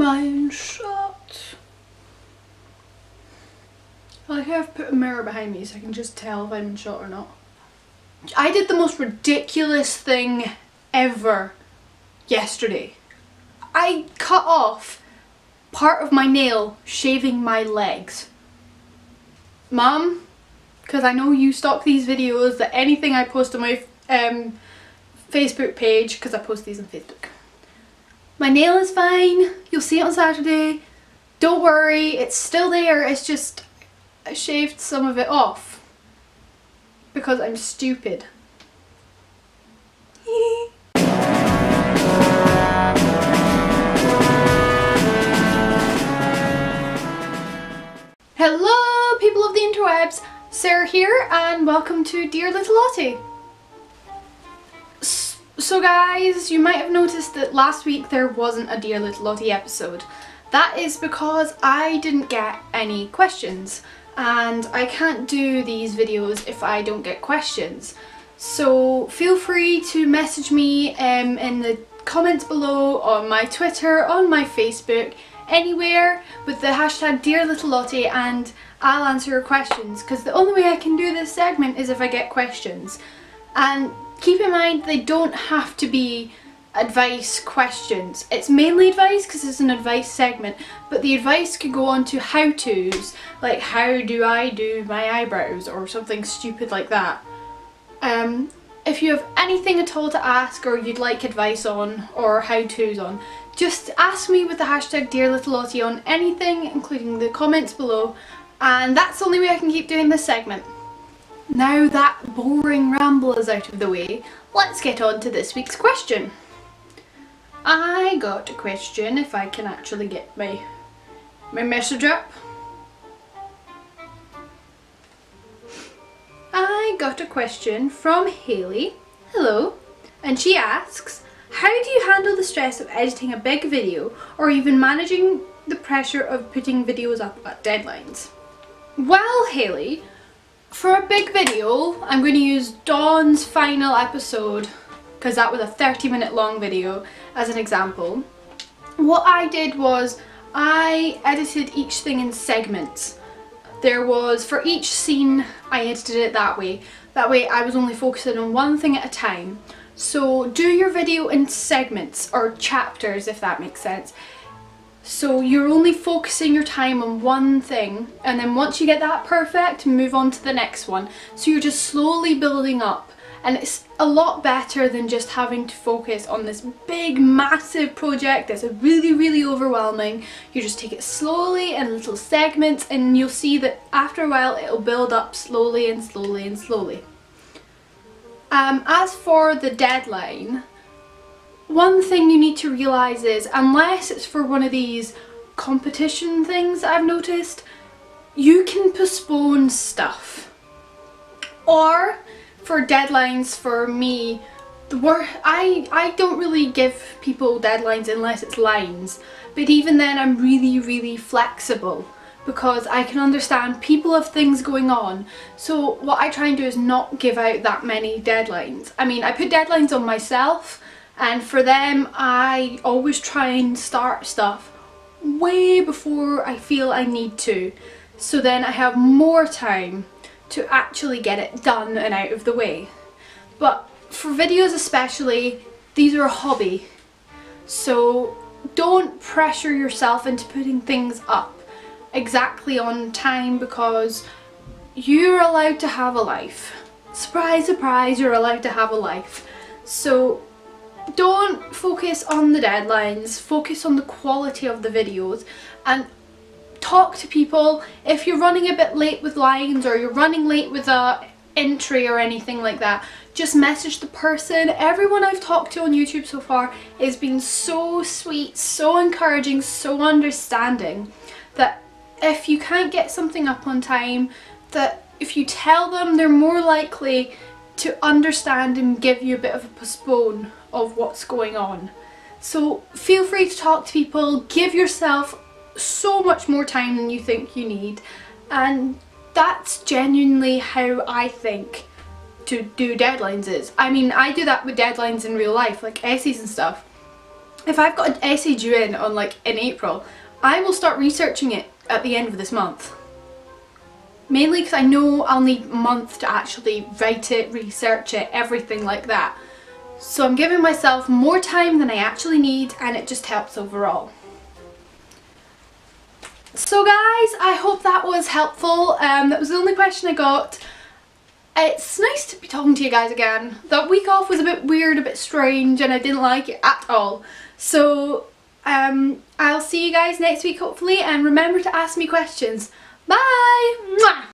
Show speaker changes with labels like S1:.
S1: mine shut. I like how I've put a mirror behind me so I can just tell if I'm in shot or not. I did the most ridiculous thing ever yesterday. I cut off part of my nail shaving my legs. Mum, because I know you stalk these videos, that anything I post on my Facebook page, because I post these on Facebook. My nail is fine, you'll see it on Saturday. Don't worry, it's still there, it's just I shaved some of it off because I'm stupid. Hello people of the interwebs, Sarah here and welcome to Dear Little Lottie. So guys, you might have noticed that last week there wasn't a Dear Little Lottie episode. That is because I didn't get any questions and I can't do these videos if I don't get questions. So feel free to message me in the comments below, on my Twitter, on my Facebook, anywhere with the hashtag #DearLittleLottie and I'll answer your questions, because the only way I can do this segment is if I get questions. And keep in mind they don't have to be advice questions. It's mainly advice because it's an advice segment, but the advice could go on to how-tos, like how do I do my eyebrows or something stupid like that. If you have anything at all to ask or you'd like advice on or how-tos on, just ask me with the hashtag #DearLittleLottie on anything, including the comments below, and that's the only way I can keep doing this segment. Now that boring ramble is out of the way, let's get on to this week's question. I got a question, if I can actually get my message up. I got a question from Haley. Hello. And she asks, how do you handle the stress of editing a big video or even managing the pressure of putting videos up at deadlines? Well, Haley, for a big video, I'm going to use Dawn's final episode, because that was a 30-minute long video, as an example. What I did was I edited each thing in segments. There was, for each scene, I edited it that way. That way I was only focusing on one thing at a time. So do your video in segments, or chapters if that makes sense. So you're only focusing your time on one thing, and then once you get that perfect, move on to the next one. So you're just slowly building up, and it's a lot better than just having to focus on this big massive project that's really overwhelming. You just take it slowly in little segments and you'll see that after a while it'll build up slowly and slowly and slowly. As for the deadline, one thing you need to realise is, unless it's for one of these competition things that I've noticed, you can postpone stuff. Or for deadlines, for me, I don't really give people deadlines unless it's lines, but even then I'm really flexible because I can understand people have things going on. So what I try and do is not give out that many deadlines. I mean, I put deadlines on myself, and for them I always try and start stuff way before I feel I need to, so then I have more time to actually get it done and out of the way. But for videos especially, these are a hobby, so don't pressure yourself into putting things up exactly on time, because you're allowed to have a life. Surprise, surprise, you're allowed to have a life. So don't focus on the deadlines, focus on the quality of the videos, and talk to people. If you're running a bit late with lines or you're running late with a entry or anything like that, just message the person. Everyone I've talked to on YouTube so far has been so sweet, so encouraging, so understanding, that if you can't get something up on time, that if you tell them, they're more likely to understand and give you a bit of a postpone of what's going on. So feel free to talk to people, give yourself so much more time than you think you need, and that's genuinely how I think to do deadlines is. I mean, I do that with deadlines in real life, like essays and stuff. if I've got an essay due in on like in April, I will start researching it at the end of this month. Mainly because I know I'll need a month to actually write it, research it, everything like that. So I'm giving myself more time than I actually need, and it just helps overall. So guys, I hope that was helpful. That was the only question I got. It's nice to be talking to you guys again. That week off was a bit weird, a bit strange, and I didn't like it at all. So I'll see you guys next week hopefully, and remember to ask me questions. Bye! Mwah!